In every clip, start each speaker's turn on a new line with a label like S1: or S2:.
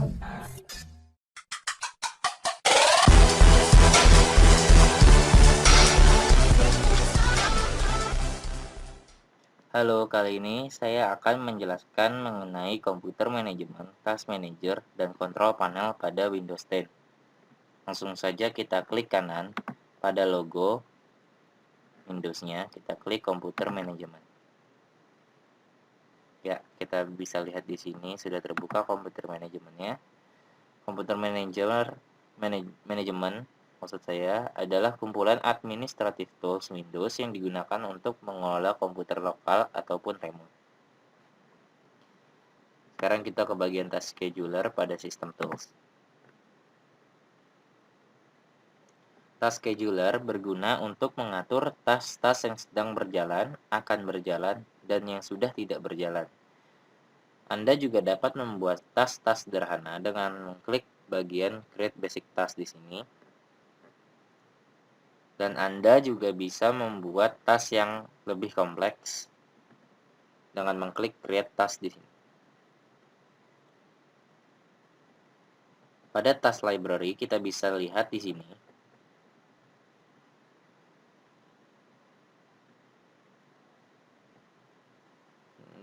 S1: Halo, kali ini saya akan menjelaskan mengenai komputer manajemen, task manager, dan kontrol panel pada Windows 10. Langsung saja kita klik kanan pada logo Windows-nya, kita klik komputer manajemen. Ya, kita bisa lihat di sini sudah terbuka komputer manajemennya. Komputer manajemen maksud saya adalah kumpulan administratif tools Windows yang digunakan untuk mengelola komputer lokal ataupun remote. Sekarang kita ke bagian task scheduler pada sistem tools. Task scheduler berguna untuk mengatur tas-tas yang sedang berjalan, akan berjalan, dan yang sudah tidak berjalan. Anda juga dapat membuat tas-tas sederhana dengan mengklik bagian Create Basic Task di sini. Dan Anda juga bisa membuat tas yang lebih kompleks dengan mengklik Create Task di sini. Pada task library kita bisa lihat di sini.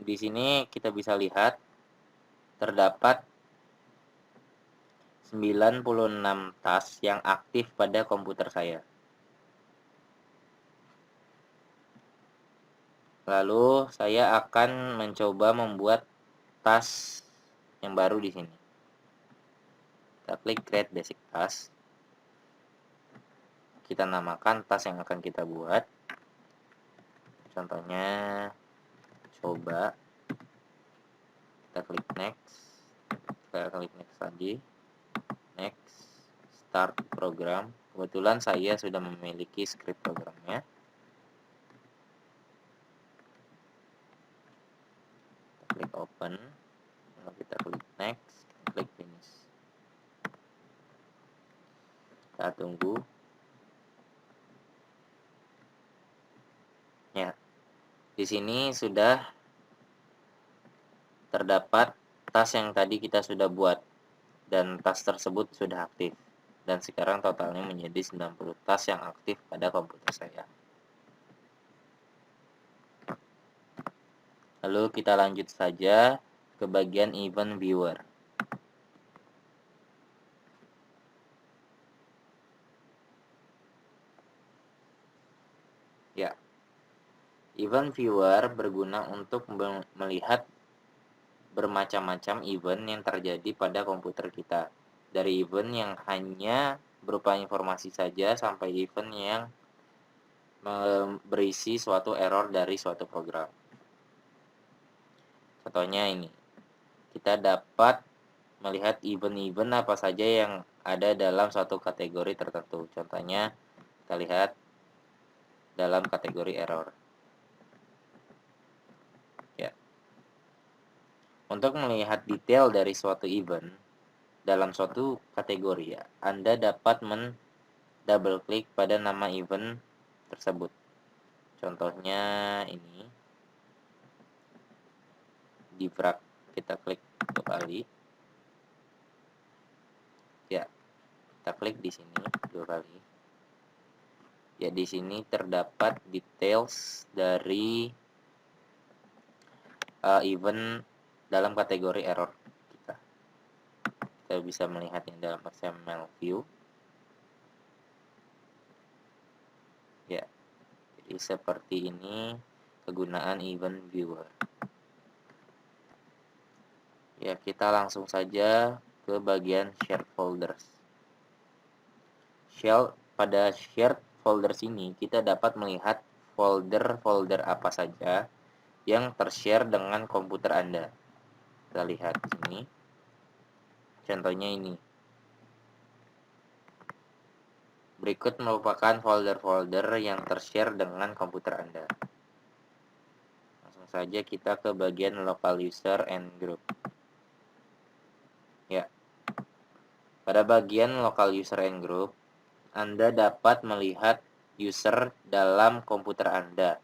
S1: Di sini kita bisa lihat terdapat 96 tas yang aktif pada komputer saya. Lalu saya akan mencoba membuat tas yang baru di sini. Kita klik Create Basic Task. Kita namakan tas yang akan kita buat. Contohnya coba. Kita klik Next. Kita klik Next lagi. Next. Start program. Kebetulan saya sudah memiliki script programnya. Kita klik Open. Lalu kita klik Next. Klik Finish. Kita tunggu. Ya, di sini sudah terdapat tas yang tadi kita sudah buat dan tas tersebut sudah aktif. Dan sekarang totalnya menjadi 90 tas yang aktif pada komputer saya. Lalu kita lanjut saja ke bagian Event Viewer. Ya, Event Viewer berguna untuk melihat bermacam-macam event yang terjadi pada komputer kita. Dari event yang hanya berupa informasi saja sampai event yang berisi suatu error dari suatu program. Contohnya ini. Kita dapat melihat event-event apa saja yang ada dalam suatu kategori tertentu. Contohnya kita lihat dalam kategori error. Ya. Untuk melihat detail dari suatu event dalam suatu kategori, ya, Anda dapat double klik pada nama event tersebut. Contohnya ini divrak, kita klik 2 kali. Ya, kita klik di sini 2 kali. Ya, di sini terdapat details dari event dalam kategori error kita. Kita bisa melihatnya dalam XML view. Ya, jadi seperti ini kegunaan event viewer. Ya, kita langsung saja ke bagian shared folders. Pada shared folders ini kita dapat melihat folder-folder apa saja yang tershare dengan komputer Anda. Kita lihat di sini. Contohnya ini. Berikut merupakan folder-folder yang tershare dengan komputer Anda. Langsung saja kita ke bagian local user and group. Ya. Pada bagian local user and group, Anda dapat melihat user dalam komputer Anda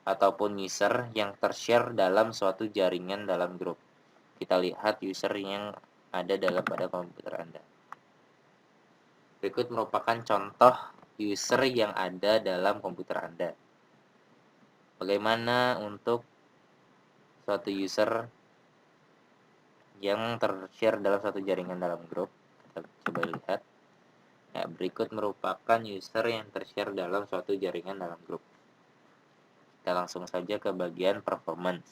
S1: ataupun user yang tershare dalam suatu jaringan dalam grup. Kita lihat user yang ada pada komputer Anda. Berikut merupakan contoh user yang ada dalam komputer Anda. Bagaimana untuk suatu user yang tershare dalam satu jaringan dalam grup? Kita coba lihat. Ya, berikut merupakan user yang tershare dalam suatu jaringan dalam grup. Kita langsung saja ke bagian performance.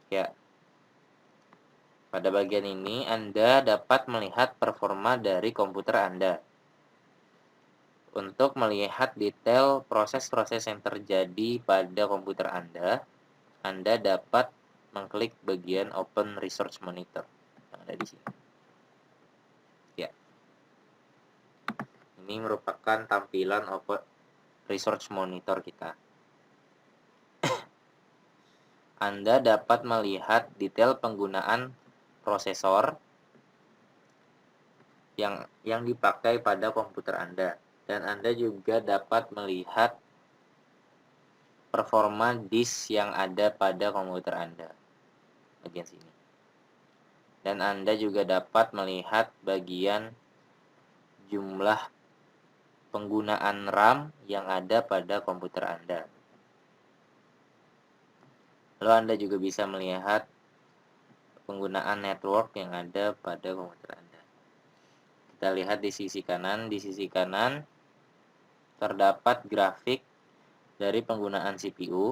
S1: Ya, pada bagian ini Anda dapat melihat performa dari komputer Anda. Untuk melihat detail proses-proses yang terjadi pada komputer Anda dapat mengklik bagian Open Resource Monitor. Yang ada di sini. Ya. Ini merupakan tampilan Open Resource Monitor kita. Anda dapat melihat detail penggunaan prosesor yang dipakai pada komputer Anda. Dan Anda juga dapat melihat performa disk yang ada pada komputer Anda. Bagian sini. Dan Anda juga dapat melihat bagian jumlah penggunaan RAM yang ada pada komputer Anda. Lalu Anda juga bisa melihat penggunaan network yang ada pada komputer Anda. Kita lihat di sisi kanan. Di sisi kanan terdapat grafik dari penggunaan CPU,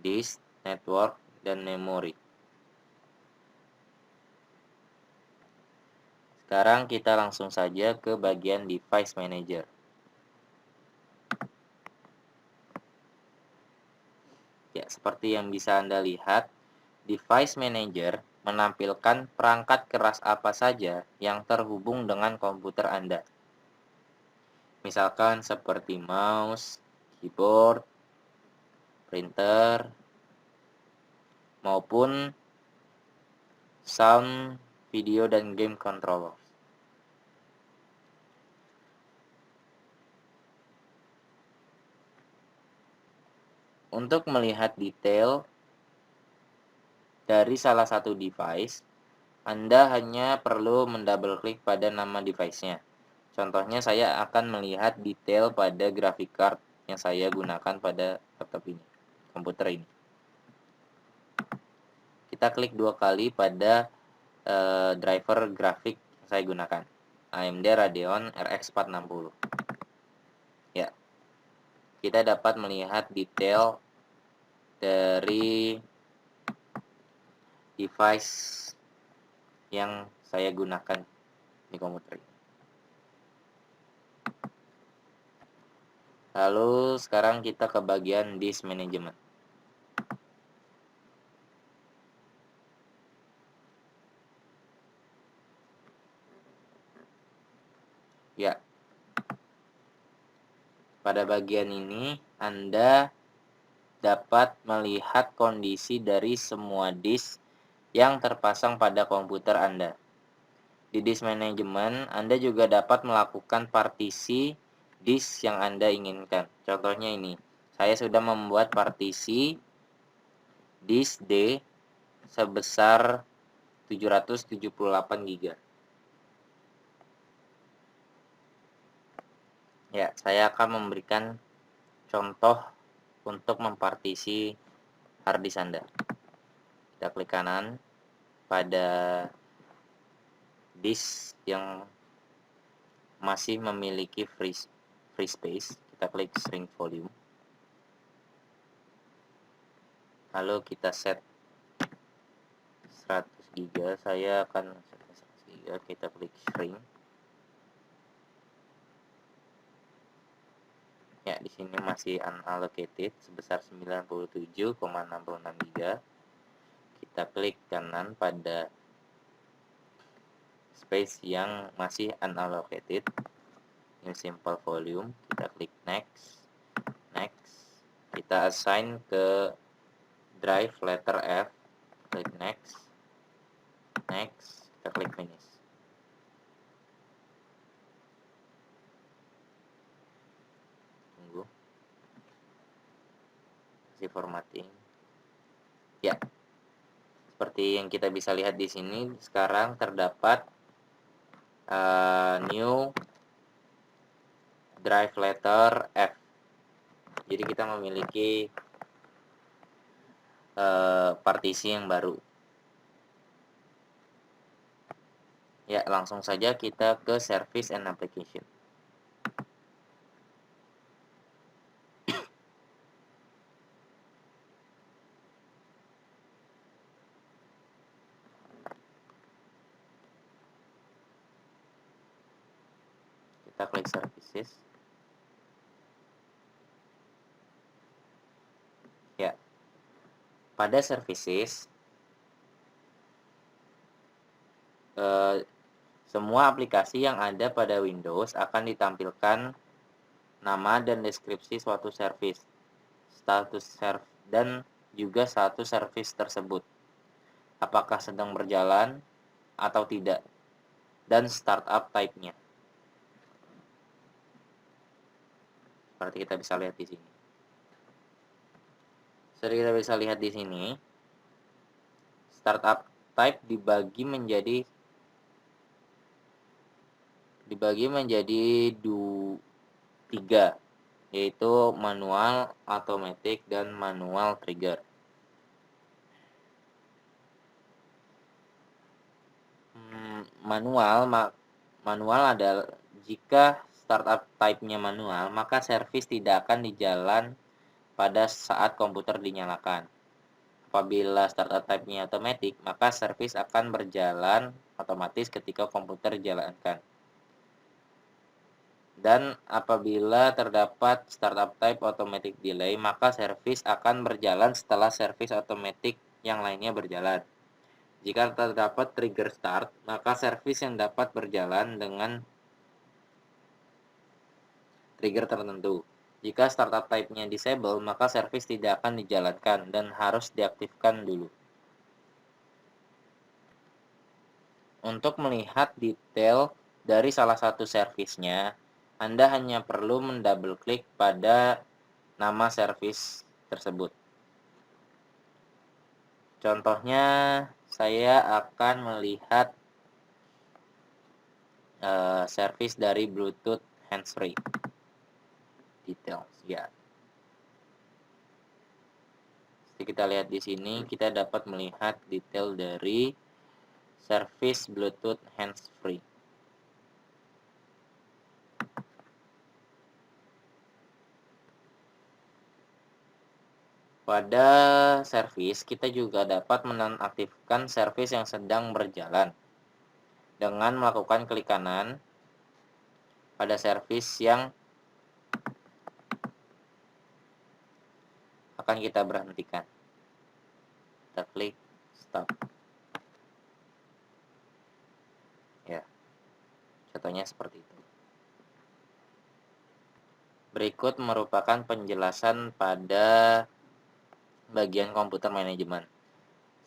S1: disk, network, dan memori. Sekarang kita langsung saja ke bagian Device Manager. Ya, seperti yang bisa Anda lihat, Device Manager menampilkan perangkat keras apa saja yang terhubung dengan komputer Anda. Misalkan seperti mouse, keyboard, printer, maupun sound, video, dan game controller. Untuk melihat detail dari salah satu device, Anda hanya perlu mendouble-klik pada nama device-nya. Contohnya, saya akan melihat detail pada graphic card yang saya gunakan pada laptop ini, komputer ini. Kita klik dua kali pada driver grafik yang saya gunakan, AMD Radeon RX 460. Ya, kita dapat melihat detail dari device yang saya gunakan di komputer ini. Lalu sekarang kita ke bagian disk management. Ya, pada bagian ini Anda dapat melihat kondisi dari semua disk yang terpasang pada komputer Anda. Di disk management, Anda juga dapat melakukan partisi disk yang Anda inginkan. Contohnya ini, saya sudah membuat partisi disk D sebesar 778 GB. Ya, saya akan memberikan contoh untuk mempartisi hard disk Anda. Kita klik kanan pada disk yang masih memiliki free space, kita klik shrink volume. Lalu kita set 100 GB, saya akan set 100 GB, kita klik shrink. Ya, di sini masih unallocated sebesar 97,66 GB. Kita klik kanan pada space yang masih unallocated, ini simple volume, kita klik next. Kita assign ke drive letter F, klik next, kita klik finish. Tunggu, kasih formatting. Ya, Seperti yang kita bisa lihat di sini, sekarang terdapat new drive letter F. Jadi kita memiliki partisi yang baru. Ya, langsung saja kita ke Service and Application. Kita klik Services. Ya, pada Services, semua aplikasi yang ada pada Windows akan ditampilkan nama dan deskripsi suatu service, status serv, dan juga satu service tersebut, apakah sedang berjalan atau tidak, dan startup type-nya. Seperti kita bisa lihat di sini. Seperti kita bisa lihat di sini, startup type dibagi menjadi tiga, yaitu manual, automatic, dan manual trigger. Manual adalah jika startup type-nya manual, maka service tidak akan dijalan pada saat komputer dinyalakan. Apabila startup type-nya automatic, maka service akan berjalan otomatis ketika komputer dijalankan. Dan apabila terdapat startup type automatic delay, maka service akan berjalan setelah service automatic yang lainnya berjalan. Jika terdapat trigger start, maka service yang dapat berjalan dengan trigger tertentu. Jika startup type-nya disable, maka service tidak akan dijalankan dan harus diaktifkan dulu. Untuk melihat detail dari salah satu service-nya, Anda hanya perlu mendouble-klik pada nama service tersebut. Contohnya, saya akan melihat service dari Bluetooth handsfree. Details, ya. Jadi kita lihat di sini, kita dapat melihat detail dari service Bluetooth handsfree. Pada service, kita juga dapat menonaktifkan service yang sedang berjalan dengan melakukan klik kanan pada service yang akan kita berhentikan. Kita klik stop. Ya, contohnya seperti itu. Berikut merupakan penjelasan pada bagian komputer manajemen.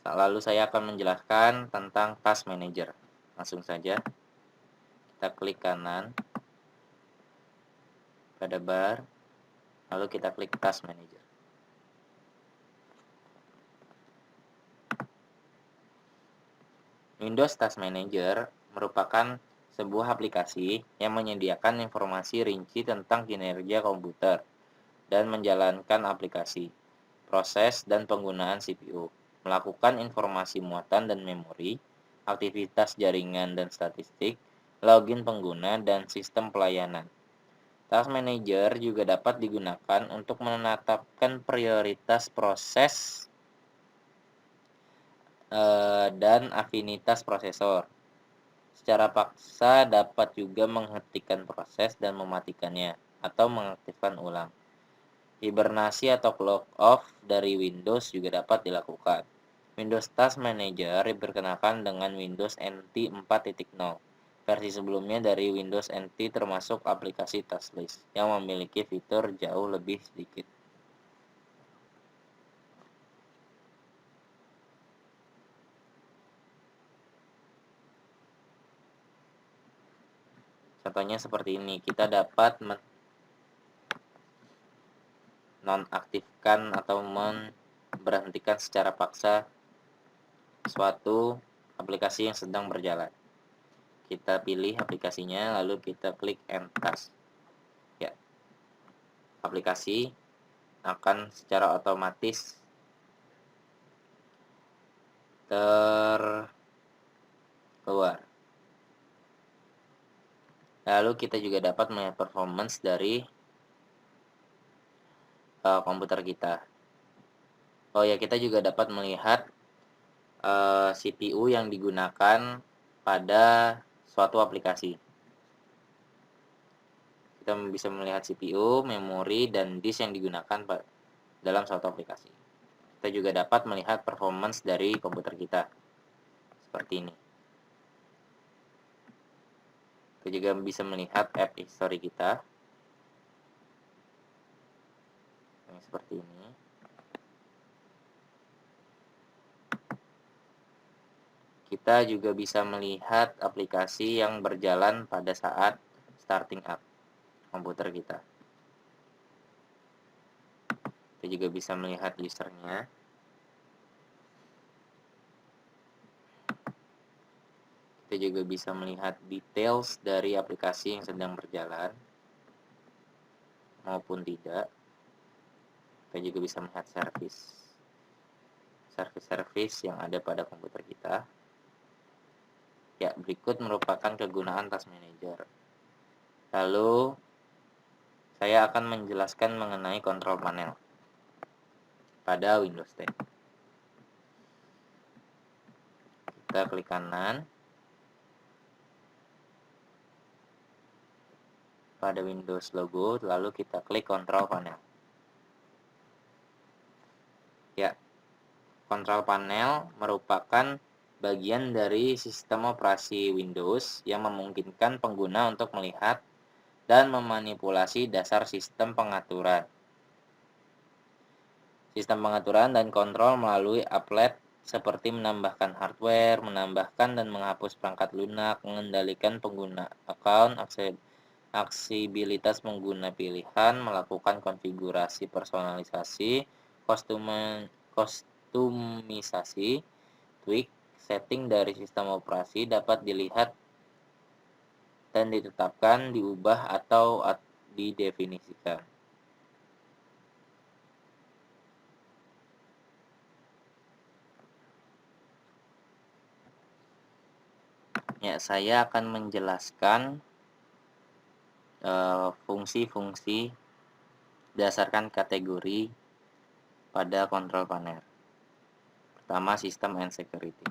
S1: Lalu saya akan menjelaskan tentang task manager. Langsung saja kita klik kanan pada bar, lalu kita klik task manager. Windows Task Manager merupakan sebuah aplikasi yang menyediakan informasi rinci tentang kinerja komputer dan menjalankan aplikasi, proses, dan penggunaan CPU, melakukan informasi muatan dan memori, aktivitas jaringan dan statistik, login pengguna, dan sistem pelayanan. Task Manager juga dapat digunakan untuk menetapkan prioritas proses dan afinitas prosesor. Secara paksa dapat juga menghentikan proses dan mematikannya, atau mengaktifkan ulang. Hibernasi atau clock off dari Windows juga dapat dilakukan. Windows Task Manager diperkenalkan dengan Windows NT 4.0. Versi sebelumnya dari Windows NT termasuk aplikasi Task List yang memiliki fitur jauh lebih sedikit. Contohnya seperti ini, kita dapat nonaktifkan atau memberhentikan secara paksa suatu aplikasi yang sedang berjalan. Kita pilih aplikasinya, lalu kita klik End Task. Ya, aplikasi akan secara otomatis terkeluar. Lalu kita juga dapat melihat performance dari komputer kita. Oh ya, kita juga dapat melihat CPU yang digunakan pada suatu aplikasi. Kita bisa melihat CPU, memori, dan disk yang digunakan dalam suatu aplikasi. Kita juga dapat melihat performance dari komputer kita. Seperti ini. Kita juga bisa melihat app history kita. Seperti ini. Kita juga bisa melihat aplikasi yang berjalan pada saat starting up komputer kita. Kita juga bisa melihat usernya. Kita juga bisa melihat details dari aplikasi yang sedang berjalan maupun tidak. Kita juga bisa melihat service yang ada pada komputer kita. Ya, berikut merupakan kegunaan Task Manager. Lalu, saya akan menjelaskan mengenai kontrol panel pada Windows 10. Kita klik kanan. Pada Windows logo, lalu kita klik kontrol panel. Ya, kontrol panel merupakan bagian dari sistem operasi Windows yang memungkinkan pengguna untuk melihat dan memanipulasi dasar sistem pengaturan. Sistem pengaturan dan kontrol melalui applet seperti menambahkan hardware, menambahkan dan menghapus perangkat lunak, mengendalikan pengguna account, aksibilitas pengguna pilihan, melakukan konfigurasi personalisasi, kostumisasi, tweak, setting dari sistem operasi dapat dilihat dan ditetapkan, diubah atau didefinisikan. Ya, saya akan menjelaskan fungsi-fungsi berdasarkan kategori pada kontrol panel. Pertama, sistem and security.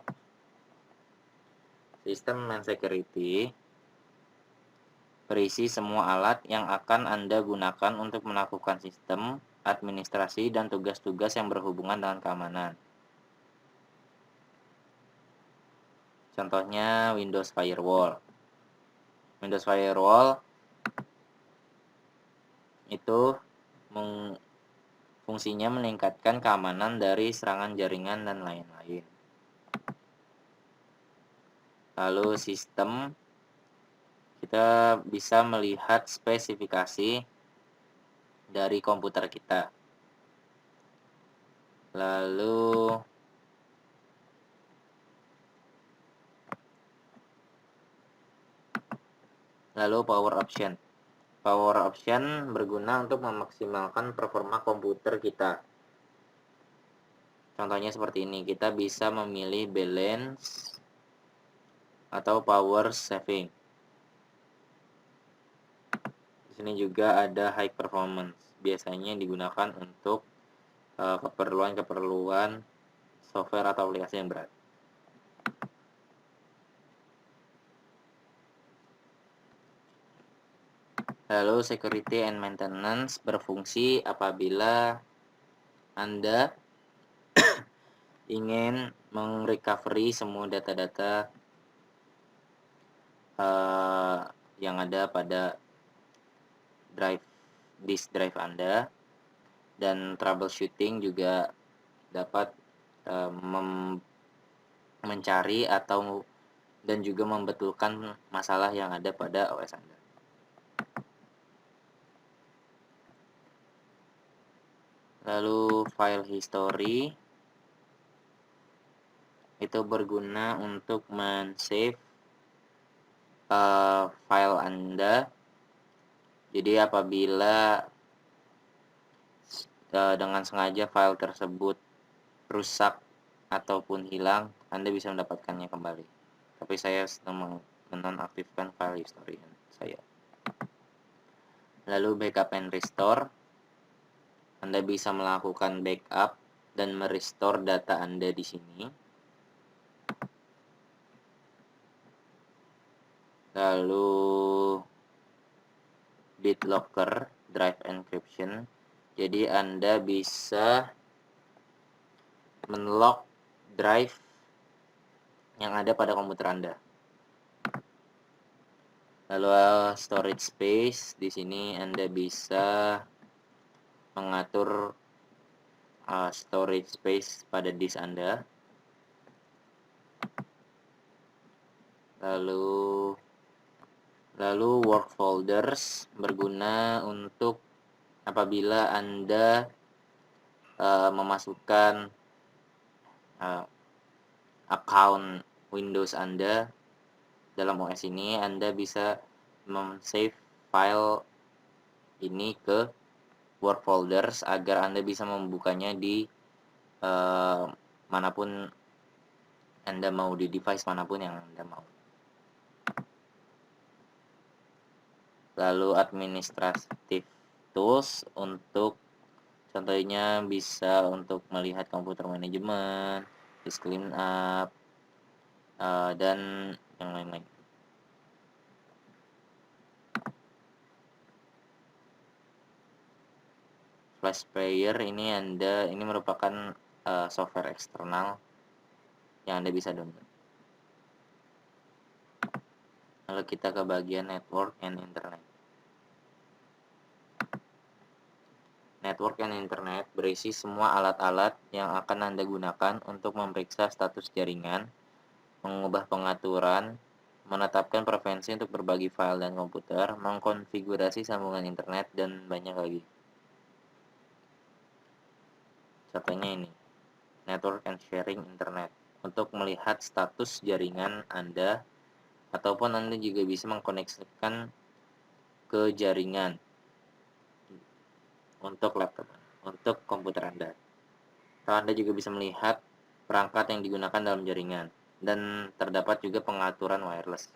S1: Sistem and security berisi semua alat yang akan Anda gunakan untuk melakukan sistem, administrasi, dan tugas-tugas yang berhubungan dengan keamanan. Contohnya Windows Firewall. Windows Firewall itu fungsinya meningkatkan keamanan dari serangan jaringan dan lain-lain. Lalu sistem, kita bisa melihat spesifikasi dari komputer kita. Lalu power option. Power option berguna untuk memaksimalkan performa komputer kita. Contohnya seperti ini, kita bisa memilih balance atau power saving. Di sini juga ada high performance. Biasanya digunakan untuk keperluan-keperluan software atau aplikasi yang berat. Lalu security and maintenance berfungsi apabila Anda ingin merecovery semua data-data yang ada pada disk drive Anda, dan troubleshooting juga dapat mencari atau dan juga membetulkan masalah yang ada pada OS Anda. Lalu file history itu berguna untuk men-save file Anda. Jadi apabila dengan sengaja file tersebut rusak ataupun hilang, Anda bisa mendapatkannya kembali. Tapi saya sedang menonaktifkan file history saya. Lalu backup and restore. Anda bisa melakukan backup dan merestore data Anda di sini. Lalu BitLocker drive encryption. Jadi Anda bisa menlock drive yang ada pada komputer Anda. Lalu storage space, di sini Anda bisa mengatur storage space pada disk Anda. Lalu work folders berguna untuk apabila Anda memasukkan account Windows Anda dalam OS ini, Anda bisa save file ini ke work folders agar Anda bisa membukanya di manapun Anda mau, di device manapun yang Anda mau. Lalu administrative tools untuk contohnya bisa untuk melihat komputer manajemen, disk cleanup, dan yang lain-lain. Flash player ini merupakan software eksternal yang Anda bisa download. Lalu kita ke bagian network and internet. Network and internet berisi semua alat-alat yang akan Anda gunakan untuk memeriksa status jaringan, mengubah pengaturan, menetapkan preferensi untuk berbagi file dan komputer, mengkonfigurasi sambungan internet, dan banyak lagi. Contohnya ini, network and sharing internet. Untuk melihat status jaringan Anda, ataupun Anda juga bisa mengkoneksikan ke jaringan untuk laptop, untuk komputer Anda. Atau Anda juga bisa melihat perangkat yang digunakan dalam jaringan, dan terdapat juga pengaturan wireless.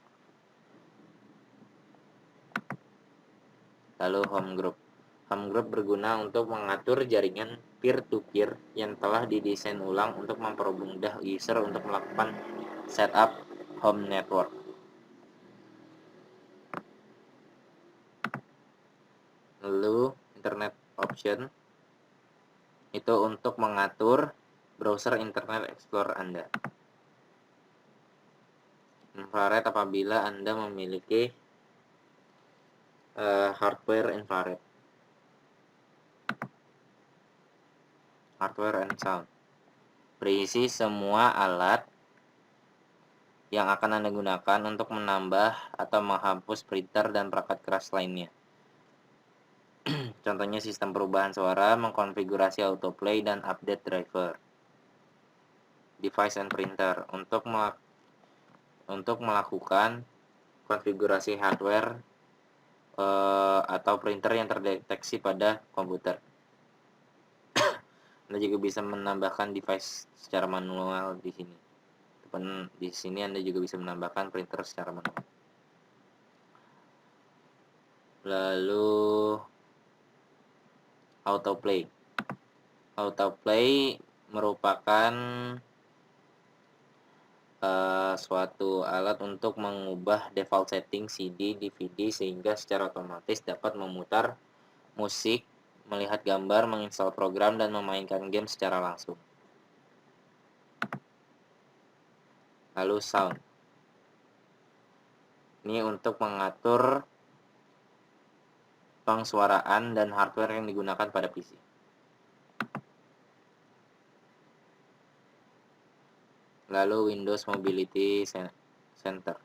S1: Lalu home group. Home group berguna untuk mengatur jaringan peer-to-peer yang telah didesain ulang untuk mempermudah user untuk melakukan setup home network. Lalu internet option itu untuk mengatur browser Internet Explorer Anda. Infrared apabila Anda memiliki hardware infrared. Hardware and sound berisi semua alat yang akan Anda gunakan untuk menambah atau menghapus printer dan perangkat keras lainnya. Contohnya sistem perubahan suara, mengkonfigurasi autoplay, dan update driver. Device and printer untuk melakukan konfigurasi hardware atau printer yang terdeteksi pada komputer. Anda juga bisa menambahkan device secara manual di sini. Di sini Anda juga bisa menambahkan printer secara manual. Lalu autoplay. Autoplay merupakan suatu alat untuk mengubah default setting CD, DVD sehingga secara otomatis dapat memutar musik, melihat gambar, menginstal program, dan memainkan game secara langsung. Lalu sound. Ini untuk mengatur pengsuaraan dan hardware yang digunakan pada PC. Lalu Windows Mobility Center.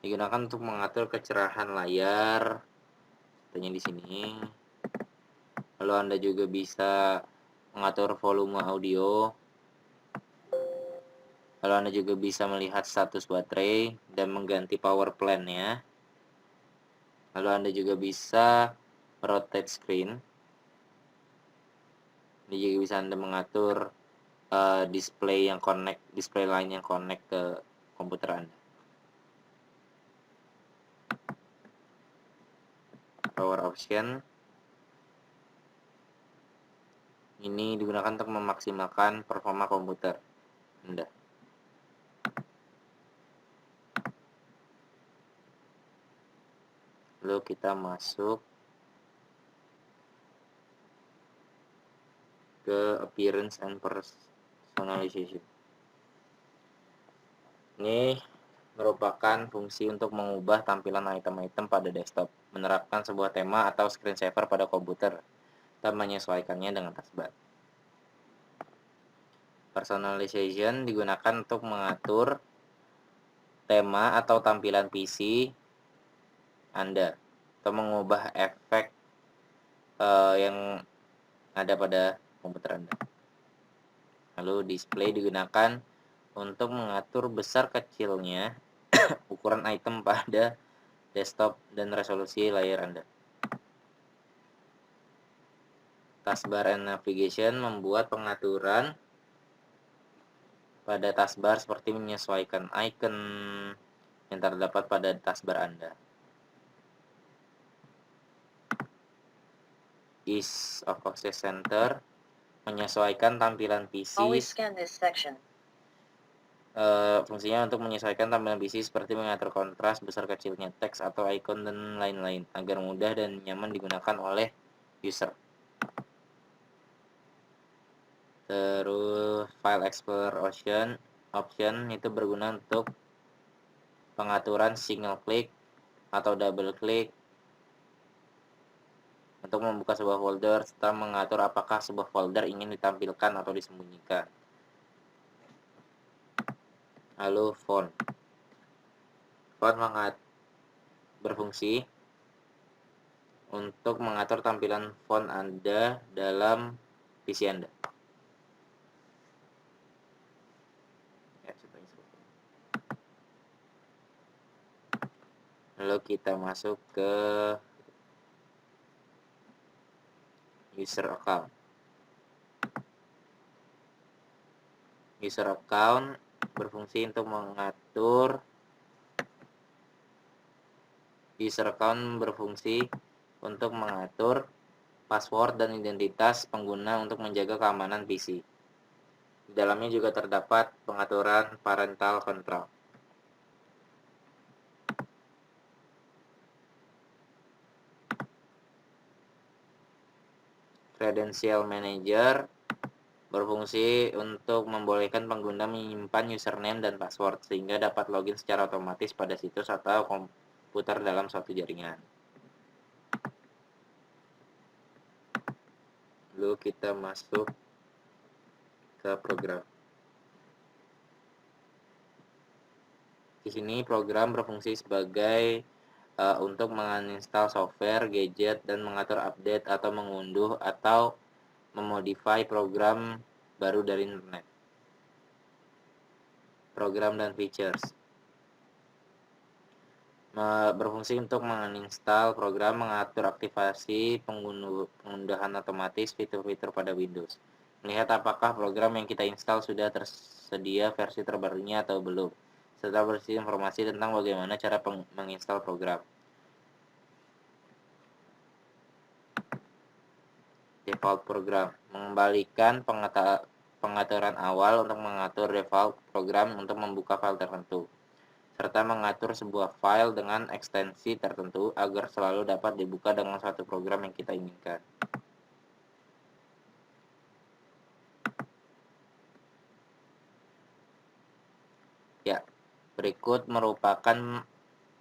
S1: Digunakan untuk mengatur kecerahan layar, contohnya di sini. Lalu Anda juga bisa mengatur volume audio. Lalu Anda juga bisa melihat status baterai dan mengganti power plan-nya. Lalu Anda juga bisa rotate screen. Ini juga bisa Anda mengatur display lain yang connect ke komputer Anda. Power option ini digunakan untuk memaksimalkan performa komputer Anda. Lalu kita masuk ke appearance and personalization. Ini merupakan fungsi untuk mengubah tampilan item-item pada desktop, menerapkan sebuah tema atau screensaver pada komputer, dan menyesuaikannya dengan taskbar. Personalization digunakan untuk mengatur tema atau tampilan PC Anda, atau mengubah efek yang ada pada komputer Anda. Lalu display digunakan untuk mengatur besar kecilnya ukuran item pada desktop dan resolusi layar Anda. Taskbar and navigation membuat pengaturan pada taskbar seperti menyesuaikan icon yang terdapat pada taskbar Anda. Ease of Access Center menyesuaikan tampilan PC. Fungsinya untuk menyesuaikan tampilan PC seperti mengatur kontras, besar kecilnya teks atau icon dan lain-lain agar mudah dan nyaman digunakan oleh user. Terus File Explorer option itu berguna untuk pengaturan single click atau double click untuk membuka sebuah folder serta mengatur apakah sebuah folder ingin ditampilkan atau disembunyikan. Lalu font berfungsi untuk mengatur tampilan font Anda dalam PC Anda. Lalu kita masuk ke user account. User account berfungsi untuk mengatur password dan identitas pengguna untuk menjaga keamanan PC. Di dalamnya juga terdapat pengaturan parental control. Credential Manager berfungsi untuk membolehkan pengguna menyimpan username dan password sehingga dapat login secara otomatis pada situs atau komputer dalam suatu jaringan. Lalu kita masuk ke program. Di sini program berfungsi sebagai untuk menginstal software, gadget, dan mengatur update atau mengunduh atau memodify program baru dari internet. Program dan features berfungsi untuk menginstal program, mengatur aktivasi, pengunduhan otomatis, fitur-fitur pada Windows. Melihat apakah program yang kita install sudah tersedia versi terbarunya atau belum, serta berisi informasi tentang bagaimana cara menginstal program. Default program mengembalikan pengaturan awal untuk mengatur default program untuk membuka file tertentu, serta mengatur sebuah file dengan ekstensi tertentu agar selalu dapat dibuka dengan suatu program yang kita inginkan. Ya, berikut merupakan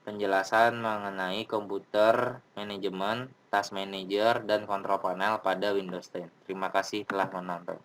S1: penjelasan mengenai komputer manajemen, task manager, dan kontrol panel pada Windows 10. Terima kasih telah menonton.